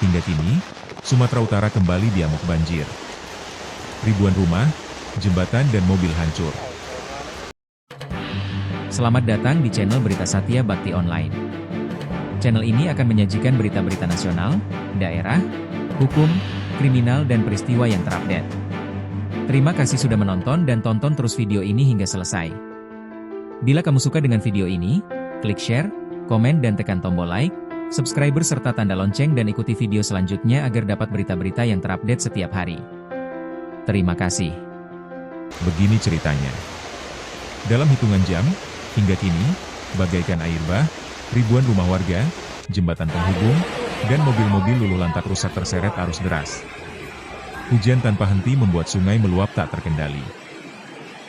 Hingga kini, Sumatera Utara kembali diamuk banjir. Ribuan rumah, jembatan dan mobil hancur. Selamat datang di channel Berita Satya Bakti Online. Channel ini akan menyajikan berita-berita nasional, daerah, hukum, kriminal dan peristiwa yang terupdate. Terima kasih sudah menonton dan tonton terus video ini hingga selesai. Bila kamu suka dengan video ini, klik share, komen dan tekan tombol like, subscriber serta tanda lonceng dan ikuti video selanjutnya agar dapat berita-berita yang terupdate setiap hari. Terima kasih. Begini ceritanya. Dalam hitungan jam, hingga kini, bagaikan air bah, ribuan rumah warga, jembatan penghubung, dan mobil-mobil luluh lantak rusak terseret arus deras. Hujan tanpa henti membuat sungai meluap tak terkendali.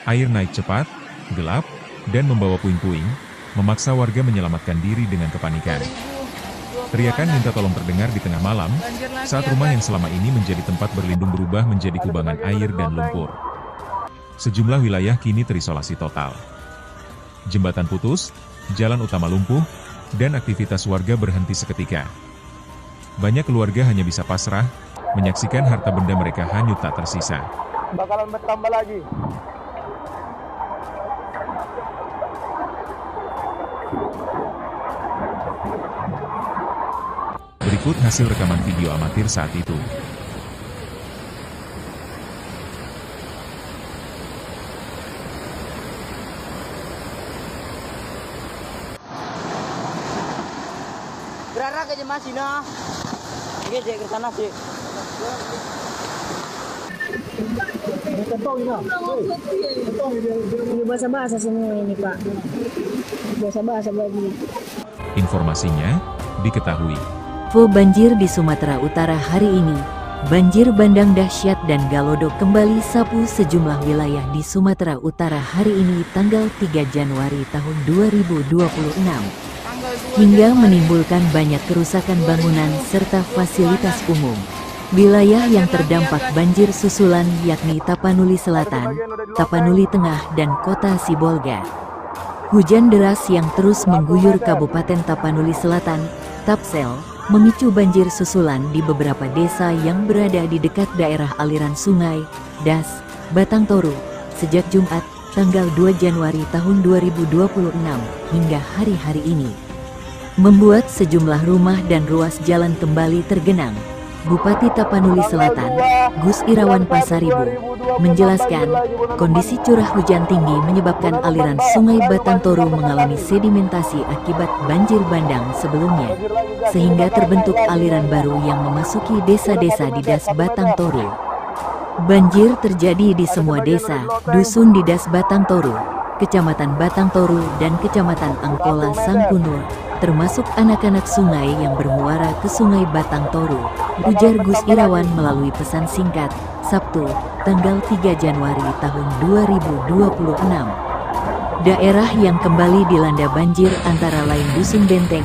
Air naik cepat, gelap, dan membawa puing-puing, memaksa warga menyelamatkan diri dengan kepanikan. Teriakan minta tolong terdengar di tengah malam, saat rumah yang selama ini menjadi tempat berlindung berubah menjadi kubangan air dan lumpur. Sejumlah wilayah kini terisolasi total. Jembatan putus, jalan utama lumpuh, dan aktivitas warga berhenti seketika. Banyak keluarga hanya bisa pasrah, menyaksikan harta benda mereka hanyut tak tersisa. Bakalan bertambah lagi. Berikut hasil rekaman video amatir saat itu. Gerak ke jemaah Cina. Oke, cek ke sana sih. Ini bahasa-bahasa semua ini, Pak. Bahasa-bahasa lagi. Informasinya, diketahui. Info banjir di Sumatera Utara hari ini. Banjir bandang dahsyat dan galodok kembali sapu sejumlah wilayah di Sumatera Utara hari ini tanggal 3 Januari tahun 2026. Hingga menimbulkan banyak kerusakan bangunan serta fasilitas umum. Wilayah yang terdampak banjir susulan yakni Tapanuli Selatan, Tapanuli Tengah dan Kota Sibolga. Hujan deras yang terus mengguyur Kabupaten Tapanuli Selatan, Tapsel, memicu banjir susulan di beberapa desa yang berada di dekat daerah aliran sungai, Das, Batang Toru, sejak Jumat, tanggal 2 Januari tahun 2026, hingga hari-hari ini. Membuat sejumlah rumah dan ruas jalan kembali tergenang. Bupati Tapanuli Selatan, Gus Irawan Pasaribu, menjelaskan, kondisi curah hujan tinggi menyebabkan aliran sungai Batang Toru mengalami sedimentasi akibat banjir bandang sebelumnya, sehingga terbentuk aliran baru yang memasuki desa-desa di Das Batang Toru. Banjir terjadi di semua desa, dusun di Das Batang Toru, Kecamatan Batang Toru dan Kecamatan Angkola Sangkunur, termasuk anak-anak sungai yang bermuara ke Sungai Batang Toru, ujar Gus Irawan melalui pesan singkat, Sabtu, tanggal 3 Januari tahun 2026. Daerah yang kembali dilanda banjir antara lain Dusun Benteng,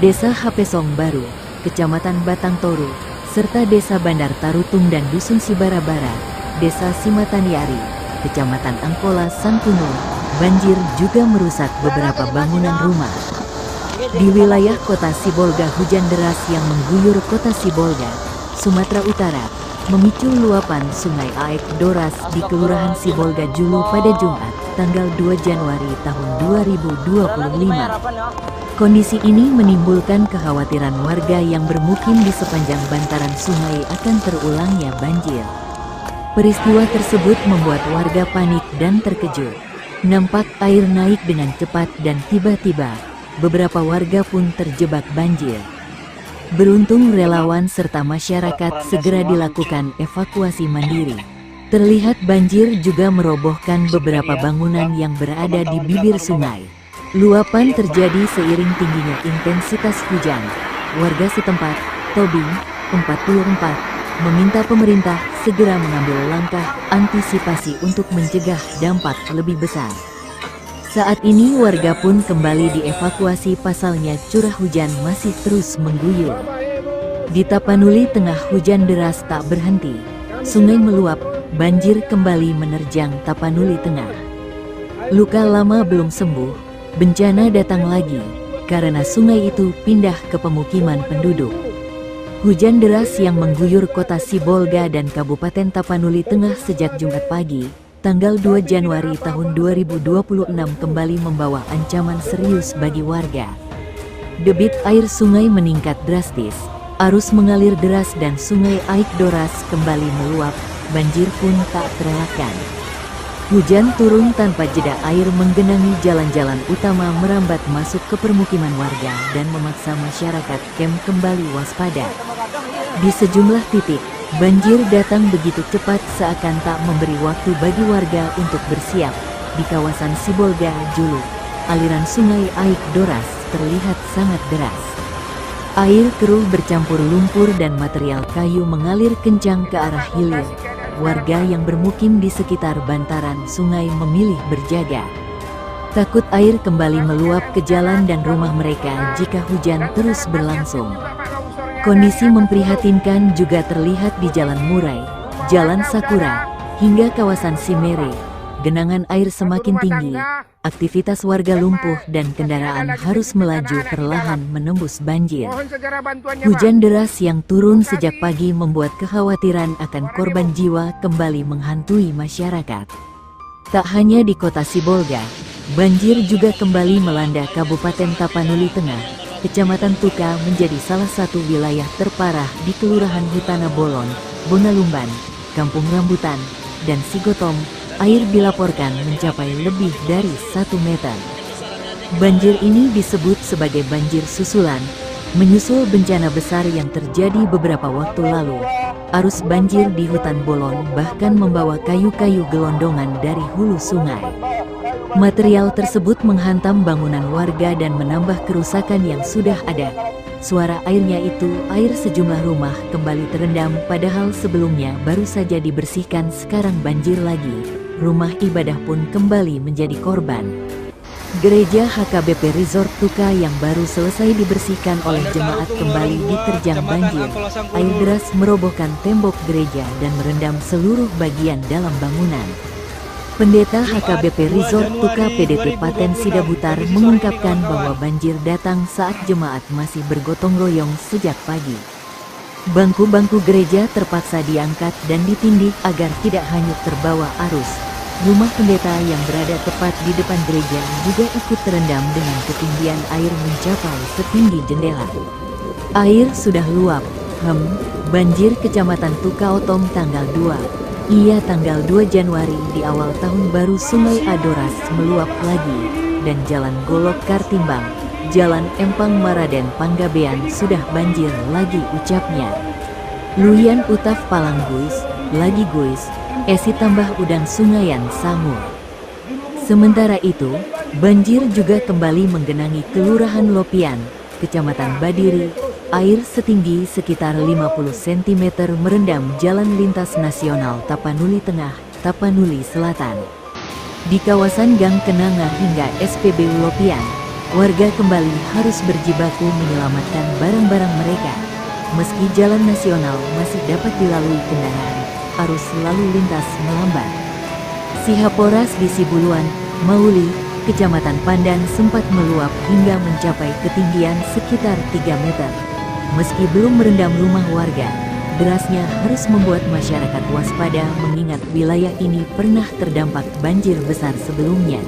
Desa Hapesong Baru, Kecamatan Batang Toru, serta Desa Bandar Tarutung dan Dusun Sibarabara, Desa Simataniari, Kecamatan Angkola Sangkunur. Banjir juga merusak beberapa bangunan rumah. Di wilayah Kota Sibolga, hujan deras yang mengguyur Kota Sibolga, Sumatera Utara, memicu luapan Sungai Aek Doras di Kelurahan Sibolga Julu pada Jumat, tanggal 2 Januari tahun 2025. Kondisi ini menimbulkan kekhawatiran warga yang bermukim di sepanjang bantaran sungai akan terulangnya banjir. Peristiwa tersebut membuat warga panik dan terkejut. Nampak air naik dengan cepat dan tiba-tiba, beberapa warga pun terjebak banjir. Beruntung relawan serta masyarakat segera dilakukan evakuasi mandiri. Terlihat banjir juga merobohkan beberapa bangunan yang berada di bibir sungai. Luapan terjadi seiring tingginya intensitas hujan. Warga setempat, Tobing, 44, meminta pemerintah segera mengambil langkah antisipasi untuk mencegah dampak lebih besar. Saat ini warga pun kembali dievakuasi, pasalnya curah hujan masih terus mengguyur. Di Tapanuli Tengah hujan deras tak berhenti. Sungai meluap, banjir kembali menerjang Tapanuli Tengah. Luka lama belum sembuh, bencana datang lagi, karena sungai itu pindah ke pemukiman penduduk. Hujan deras yang mengguyur kota Sibolga dan Kabupaten Tapanuli Tengah sejak Jumat pagi, tanggal 2 Januari tahun 2026 kembali membawa ancaman serius bagi warga. Debit air sungai meningkat drastis, arus mengalir deras dan sungai Aik Doras kembali meluap, banjir pun tak terelakkan. Hujan turun tanpa jeda, air menggenangi jalan-jalan utama, merambat masuk ke permukiman warga dan memaksa masyarakat camp kembali waspada. Di sejumlah titik, banjir datang begitu cepat seakan tak memberi waktu bagi warga untuk bersiap. Di kawasan Sibolga, Julu, aliran sungai Aik Doras terlihat sangat deras. Air keruh bercampur lumpur dan material kayu mengalir kencang ke arah hilir. Warga yang bermukim di sekitar bantaran sungai memilih berjaga. Takut air kembali meluap ke jalan dan rumah mereka jika hujan terus berlangsung. Kondisi memprihatinkan juga terlihat di Jalan Murai, Jalan Sakura, hingga kawasan Simere. Genangan air semakin tinggi, aktivitas warga lumpuh dan kendaraan harus melaju perlahan menembus banjir. Hujan deras yang turun sejak pagi membuat kekhawatiran akan korban jiwa kembali menghantui masyarakat. Tak hanya di kota Sibolga, banjir juga kembali melanda Kabupaten Tapanuli Tengah. Kecamatan Tuka menjadi salah satu wilayah terparah di Kelurahan Hutana Bolon, Bonalumban, Kampung Rambutan, dan Sigotong. Air dilaporkan mencapai lebih dari 1 meter. Banjir ini disebut sebagai banjir susulan, menyusul bencana besar yang terjadi beberapa waktu lalu. Arus banjir di hutan Bolon bahkan membawa kayu-kayu gelondongan dari hulu sungai. Material tersebut menghantam bangunan warga dan menambah kerusakan yang sudah ada. Suara airnya itu, air sejumlah rumah kembali terendam padahal sebelumnya baru saja dibersihkan, sekarang banjir lagi. Rumah ibadah pun kembali menjadi korban. Gereja HKBP Resort Tuka yang baru selesai dibersihkan oleh jemaat kembali diterjang banjir. Air deras merobohkan tembok gereja dan merendam seluruh bagian dalam bangunan. Pendeta HKBP Resort Tuka PDT Paten Sidabutar mengungkapkan bahwa banjir datang saat jemaat masih bergotong royong sejak pagi. Bangku-bangku gereja terpaksa diangkat dan ditindih agar tidak hanyut terbawa arus. Rumah pendeta yang berada tepat di depan gereja juga ikut terendam dengan ketinggian air mencapai setinggi jendela. Air sudah luap. Banjir Kecamatan Tuka Otong tanggal 2. Iya, tanggal 2 Januari di awal tahun baru sungai Adoras meluap lagi dan Jalan Golok Kartimbang, Jalan Empang Maraden Panggabean sudah banjir lagi, ucapnya. Luyan Utaf Palangguis, lagi guis, esi tambah udang Sungayan Sangur. Sementara itu, banjir juga kembali menggenangi Kelurahan Lopian, Kecamatan Badiri. Air setinggi sekitar 50 cm merendam Jalan Lintas Nasional Tapanuli Tengah, Tapanuli Selatan. Di kawasan Gang Kenanga hingga SPBU Lopian, warga kembali harus berjibaku menyelamatkan barang-barang mereka. Meski jalan nasional masih dapat dilalui kendaraan, arus lalu lintas melambat. Sihaporas di Sibuluan, Mauli, Kecamatan Pandan sempat meluap hingga mencapai ketinggian sekitar 3 meter. Meski belum merendam rumah warga, derasnya harus membuat masyarakat waspada mengingat wilayah ini pernah terdampak banjir besar sebelumnya.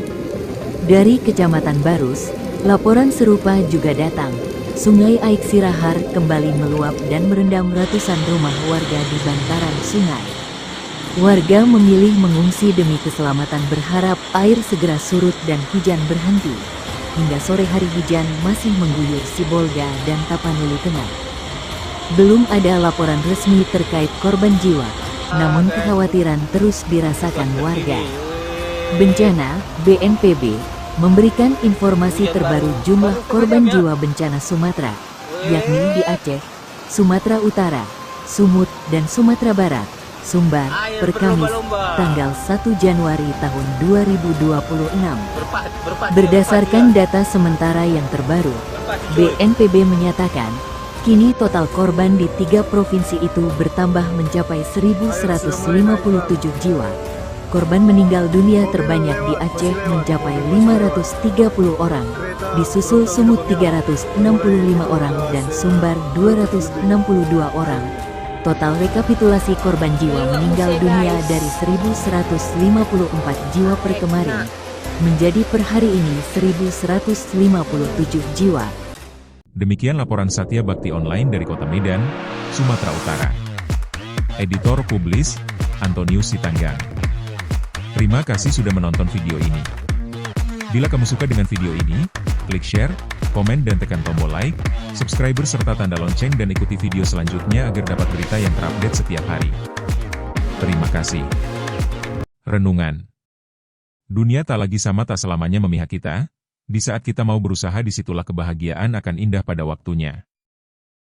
Dari Kecamatan Barus, laporan serupa juga datang. Sungai Aik Sirahar kembali meluap dan merendam ratusan rumah warga di bantaran sungai. Warga memilih mengungsi demi keselamatan, berharap air segera surut dan hujan berhenti. Hingga sore hari hujan masih mengguyur Sibolga dan Tapanuli Tengah. Belum ada laporan resmi terkait korban jiwa, namun kekhawatiran terus dirasakan warga. Bencana BNPB memberikan informasi terbaru jumlah korban jiwa bencana Sumatera, yakni di Aceh, Sumatera Utara, Sumut, dan Sumatera Barat. Sumbar, per Kamis, tanggal 1 Januari tahun 2026. Berdasarkan data sementara yang terbaru, BNPB menyatakan, kini total korban di 3 provinsi itu bertambah mencapai 1.157 jiwa. Korban meninggal dunia terbanyak di Aceh mencapai 530 orang, disusul Sumut 365 orang dan Sumbar 262 orang. Total rekapitulasi korban jiwa meninggal dunia dari 1.154 jiwa per kemarin, menjadi per hari ini 1.157 jiwa. Demikian laporan Satya Bakti Online dari Kota Medan, Sumatera Utara. Editor Publis, Antonius Sitanggang. Terima kasih sudah menonton video ini. Bila kamu suka dengan video ini, klik share, komen dan tekan tombol like, subscriber serta tanda lonceng dan ikuti video selanjutnya agar dapat berita yang terupdate setiap hari. Terima kasih. Renungan. Dunia tak lagi sama, tak selamanya memihak kita. Di saat kita mau berusaha, disitulah kebahagiaan akan indah pada waktunya.